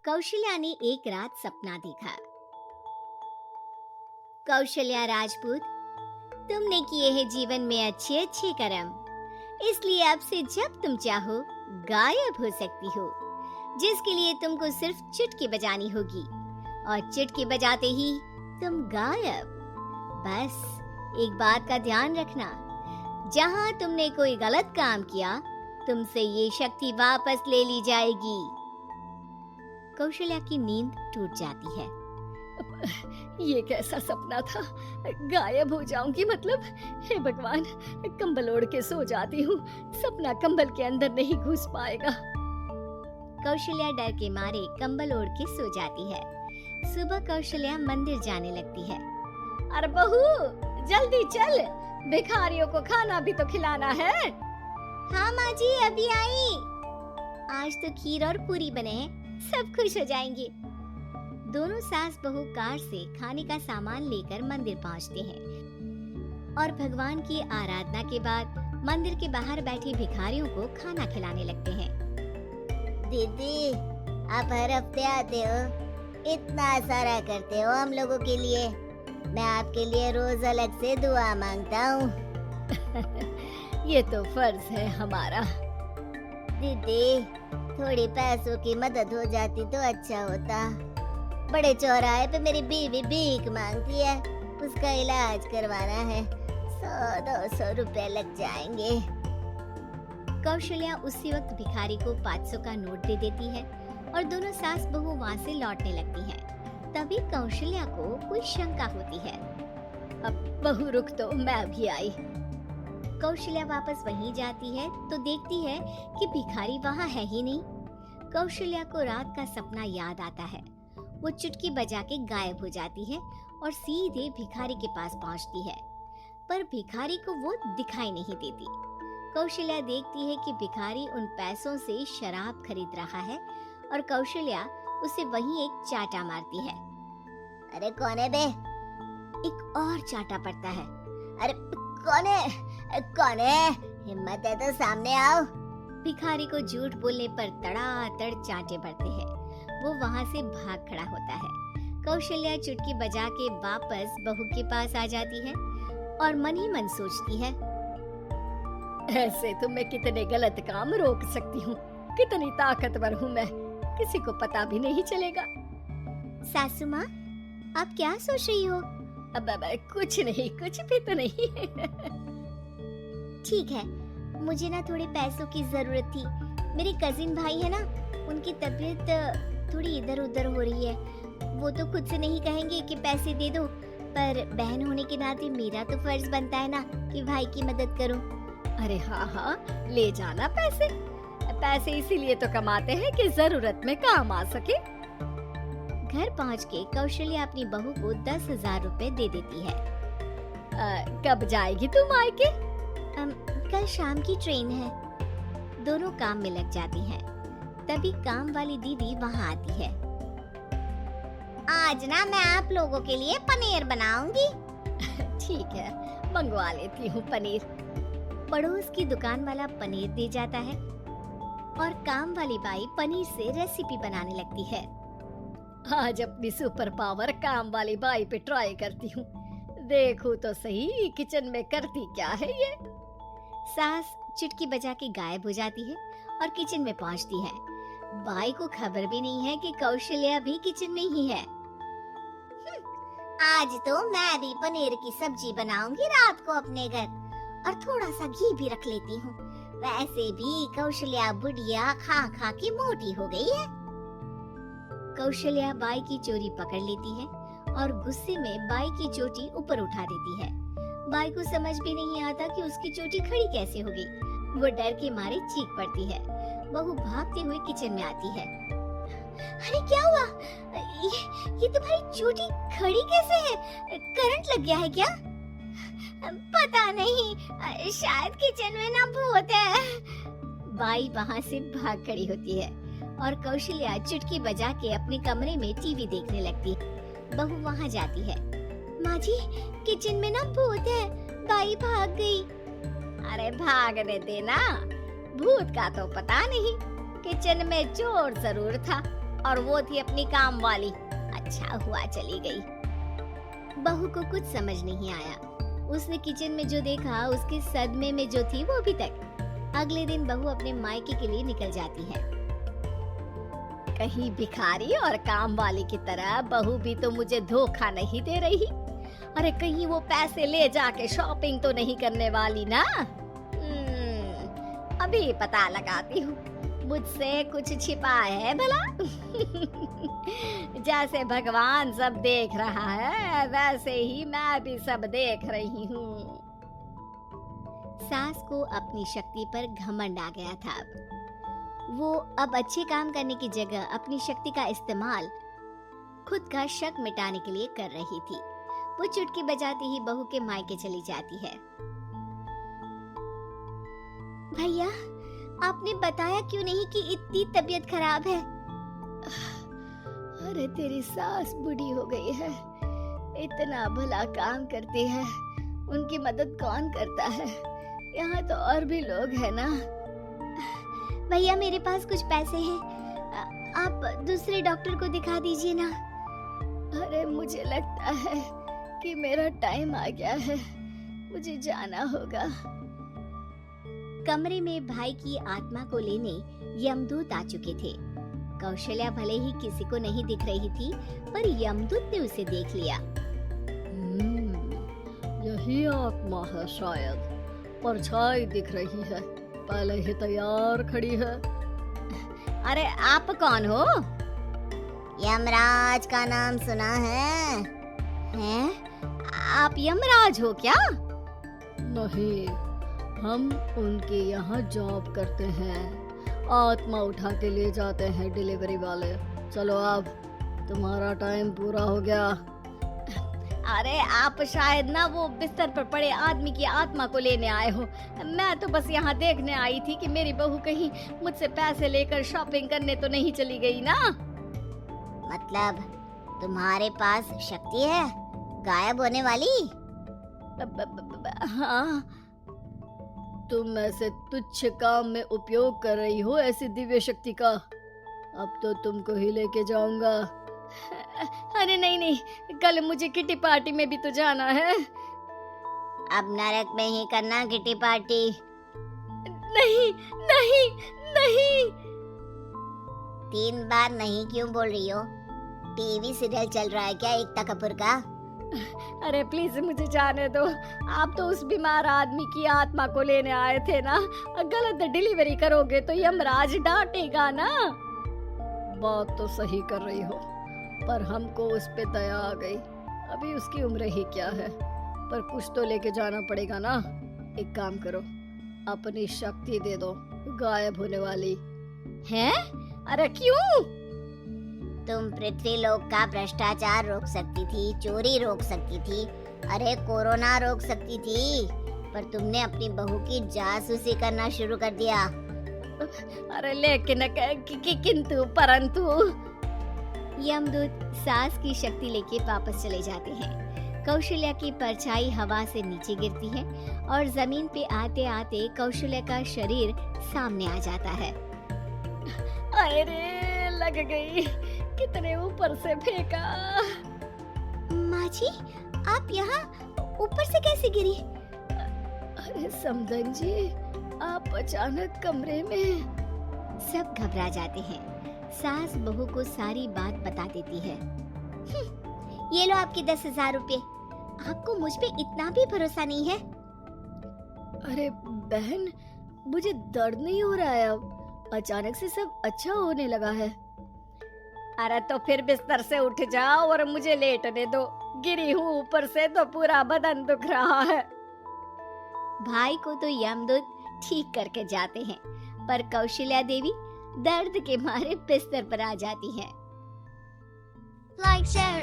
कौशल्या ने एक रात सपना देखा। कौशल्या राजपूत, तुमने किए हैं जीवन में अच्छे अच्छे कर्म, इसलिए अब से जब तुम चाहो गायब हो सकती हो, जिसके लिए तुमको सिर्फ चुटकी बजानी होगी और चुटकी बजाते ही तुम गायब। बस एक बात का ध्यान रखना, जहाँ तुमने कोई गलत काम किया तुमसे ये शक्ति वापस ले ली जाएगी। कौशल्या की नींद टूट जाती है। ये कैसा सपना था, गायब हो जाऊंगी मतलब? हे भगवान, कंबल ओढ़ के सो जाती हूँ, सपना कंबल के अंदर नहीं घुस पाएगा। कौशल्या डर के मारे कंबल ओढ़ के सो जाती है। सुबह कौशल्या मंदिर जाने लगती है। अरे बहू, जल्दी चल, भिखारियों को खाना भी तो खिलाना है। हाँ माँ जी, अभी आई। आज तो खीर और पूरी बने हैं, सब खुश हो जाएंगे। दोनों सास बहू कार से खाने का सामान लेकर मंदिर पहुंचते हैं और भगवान की आराधना के बाद मंदिर के बाहर बैठे भिखारियों को खाना खिलाने लगते हैं। दीदी, आप हर हफ्ते आते हो, इतना सारा करते हो हम लोगों के लिए। मैं आपके लिए रोज अलग से दुआ मांगता हूँ। ये तो फर्ज है हमारा। दीदी, थोड़ी पैसों की मदद हो जाती तो अच्छा होता। बड़े चौराहे पे मेरी बीवी भीख मांगती है, उसका इलाज करवाना है, 100-200 रुपए लग जाएंगे। कौशल्या उसी वक्त भिखारी को 500 का नोट दे देती है और दोनों सास बहू वहाँ से लौटने लगती हैं। तभी कौशल्या को कोई शंका होती है। अब बहू रुक, तो मैं अभी आई। कौशल्या वापस वहीं जाती है तो देखती है कि भिखारी वहाँ है ही नहीं। कौशल्या को रात का सपना याद आता है। वो चुटकी बजा के गायब हो जाती है और सीधे भिखारी के पास पहुँचती है, पर भिखारी को वो दिखाई नहीं देती। कौशल्या देखती है कि भिखारी उन पैसों से शराब खरीद रहा है और कौशल्या उसे वहीं एक चाटा मारती है। अरे कौन है बे? एक और चाटा पड़ता है। अरे कौन है? कौन है? हिम्मत है तो सामने आओ। भिखारी को झूठ बोलने पर तड़ातड़ चांटे पड़ते हैं। वो वहाँ से भाग खड़ा होता है। कौशल्या चुटकी बजा के वापस बहू के पास आ जाती है और मन ही मन सोचती है, ऐसे तो मैं कितने गलत काम रोक सकती हूँ, कितनी ताकतवर हूँ मैं, किसी को पता भी नहीं चलेगा। सासू माँ, आप क्या सोच रही हो? अब कुछ नहीं, कुछ भी तो नहीं। ठीक है, मुझे ना थोड़े पैसों की जरूरत थी। मेरे कजिन भाई है ना, उनकी तबीयत थोड़ी इधर उधर हो रही है। वो तो खुद से नहीं कहेंगे कि पैसे दे दो, पर बहन होने के नाते मेरा तो फर्ज बनता है ना कि भाई की मदद करूं। अरे हाँ हाँ, ले जाना पैसे। पैसे इसीलिए तो कमाते हैं कि जरूरत में काम आ सके। घर पहुंच के कौशल्या अपनी बहू को 10,000 रुपए दे देती है। कब जाएगी तुम मायके? कल शाम की ट्रेन है। दोनों काम में लग जाती हैं। तभी काम वाली दीदी वहाँ आती है। आज ना मैं आप लोगों के लिए पनीर बनाऊंगी। ठीक है, मंगवा लेती हूँ पनीर। पड़ोस की दुकान वाला पनीर दे जाता है और काम वाली बाई पनीर से रेसिपी बनाने लगती है। आज अपनी सुपर पावर काम वाली बाई पे ट्राई करती हूँ, देखूं तो सही किचन में करती क्या है ये। सास चुटकी बजा के गायब हो जाती है और किचन में पहुंचती है। बाई को खबर भी नहीं है कि कौशल्या भी किचन में ही है। आज तो मैं भी पनीर की सब्जी बनाऊंगी रात को अपने घर, और थोड़ा सा घी भी रख लेती हूँ। वैसे भी कौशल्या बुढ़िया खा खा के मोटी हो गई है। कौशल्या बाई की चोरी पकड़ लेती है और गुस्से में बाई की चोटी ऊपर उठा देती है। बाई को समझ भी नहीं आता कि उसकी चोटी खड़ी कैसे हो गई। वो डर के मारे चीख पड़ती है। बहू भागते हुए किचन में आती है। अरे क्या हुआ? ये तुम्हारी चोटी खड़ी कैसे है? करंट लग गया है क्या? पता नहीं, शायद किचन में ना भूत है। बाई वहाँ से भाग खड़ी होती है और कौशल्या चुटकी बजा के अपने कमरे में टीवी देखने लगती है। बहू वहाँ जाती है। माँ जी, किचन में ना भूत है, बाई भाग गई। अरे भागने देना, भूत का तो पता नहीं, किचन में चोर जरूर था, और वो थी अपनी काम वाली। अच्छा हुआ चली गई। बहू को कुछ समझ नहीं आया। उसने किचन में जो देखा उसके सदमे में जो थी वो अभी तक। अगले दिन बहू अपने मायके के लिए निकल जाती है। कहीं भिखारी और काम वाली की तरह बहू भी तो मुझे धोखा नहीं दे रही। अरे कहीं वो पैसे ले जाके शॉपिंग तो नहीं करने वाली ना। अभी पता लगाती हूँ, मुझसे कुछ छिपा है भला। जैसे भगवान सब देख रहा है वैसे ही मैं भी सब देख रही हूँ। सास को अपनी शक्ति पर घमंड आ गया था। वो अब अच्छे काम करने की जगह अपनी शक्ति का इस्तेमाल खुद का शक मिटाने के लिए कर रही थी। वो चुटकी बजाती ही बहू के मायके चली जाती है। भैया, आपने बताया क्यों नहीं कि इतनी तबीयत खराब है? अरे तेरी सास बूढ़ी हो गई है, इतना भला काम करती है, उनकी मदद कौन करता है? यहाँ तो और भी लोग हैं ना। भैया मेरे पास कुछ पैसे हैं, आप दूसरे डॉक्टर को दिखा दीजिए ना। अरे मुझे लगता है कि मेरा टाइम आ गया है, मुझे जाना होगा। कमरे में भाई की आत्मा को लेने यमदूत आ चुके थे। कौशल्या भले ही किसी को नहीं दिख रही थी, पर यमदूत ने उसे देख लिया। यही आत्मा है शायद, परछाई दिख रही है, पहले ही तैयार खड़ी है। अरे आप कौन हो? यमराज का नाम सुना है? हैं? आप यमराज हो क्या? नहीं, हम उनके यहाँ जॉब करते हैं, आत्मा उठा के ले जाते हैं डिलीवरी वाले। चलो अब तुम्हारा टाइम पूरा हो गया। अरे आप शायद ना वो बिस्तर पर पड़े आदमी की आत्मा को लेने आए हो। मैं तो बस यहाँ देखने आई थी कि मेरी बहू कहीं मुझसे पैसे लेकर शॉपिंग करने तो नहीं चली गई ना। मतलब तुम्हारे पास शक्ति है गायब होने वाली? हाँ। तुम ऐसे तुच्छ काम में उपयोग कर रही हो ऐसी दिव्य शक्ति का। अब तो तुमको ही लेके जाऊंगा। अरे नहीं नहीं, कल मुझे किटी पार्टी में भी तो जाना है। अब नरक में ही करना किटी पार्टी। नहीं नहीं नहीं। 3 बार नहीं क्यों बोल रही हो? टीवी सीरियल चल रहा है क्या एकता कपूर का? अरे प्लीज मुझे जाने दो। आप तो उस बीमार आदमी की आत्मा को लेने आए थे ना। गलत डिलीवरी करोगे तो यमराज डांटेगा ना। बात तो सही कर रही हो, पर हमको उस पे दया आ गई। अभी उसकी उम्र ही क्या है, पर कुछ तो लेके जाना पड़ेगा ना। एक काम करो, अपनी शक्ति दे दो, गायब होने वाली है। अरे क्यों? तुम पृथ्वी लोक का भ्रष्टाचार रोक सकती थी, चोरी रोक सकती थी, अरे कोरोना रोक सकती थी, पर तुमने अपनी बहू की जासूसी करना शुरू कर दिया। अरे लेकिन किंतु परंतु। यमदूत सास की शक्ति लेके वापस चले जाते हैं। कौशल्या की परछाई हवा से नीचे गिरती है और जमीन पे आते आते कौशल्या का शरीर सामने आ जाता है। अरे लग गई, कितने ऊपर से फेंका। माँ जी, आप यहाँ ऊपर से कैसे गिरी? अरे समधन जी, आप अचानक कमरे में। सब घबरा जाते हैं। सास बहू को सारी बात बता देती है। ये लो आपके 10,000 रुपए। आपको मुझ पे इतना भी भरोसा नहीं है? अरे बहन, मुझे दर्द नहीं हो रहा है अब, अचानक से सब अच्छा होने लगा है। अरे तो फिर बिस्तर से उठ जाओ और मुझे लेटने दो। गिरी हूँ ऊपर से तो पूरा बदन दुख रहा है। भाई को तो यमदूत ठीक करके जाते हैं, पर कौशल्या देवी दर्द के मारे बिस्तर पर आ जाती हैं। Like share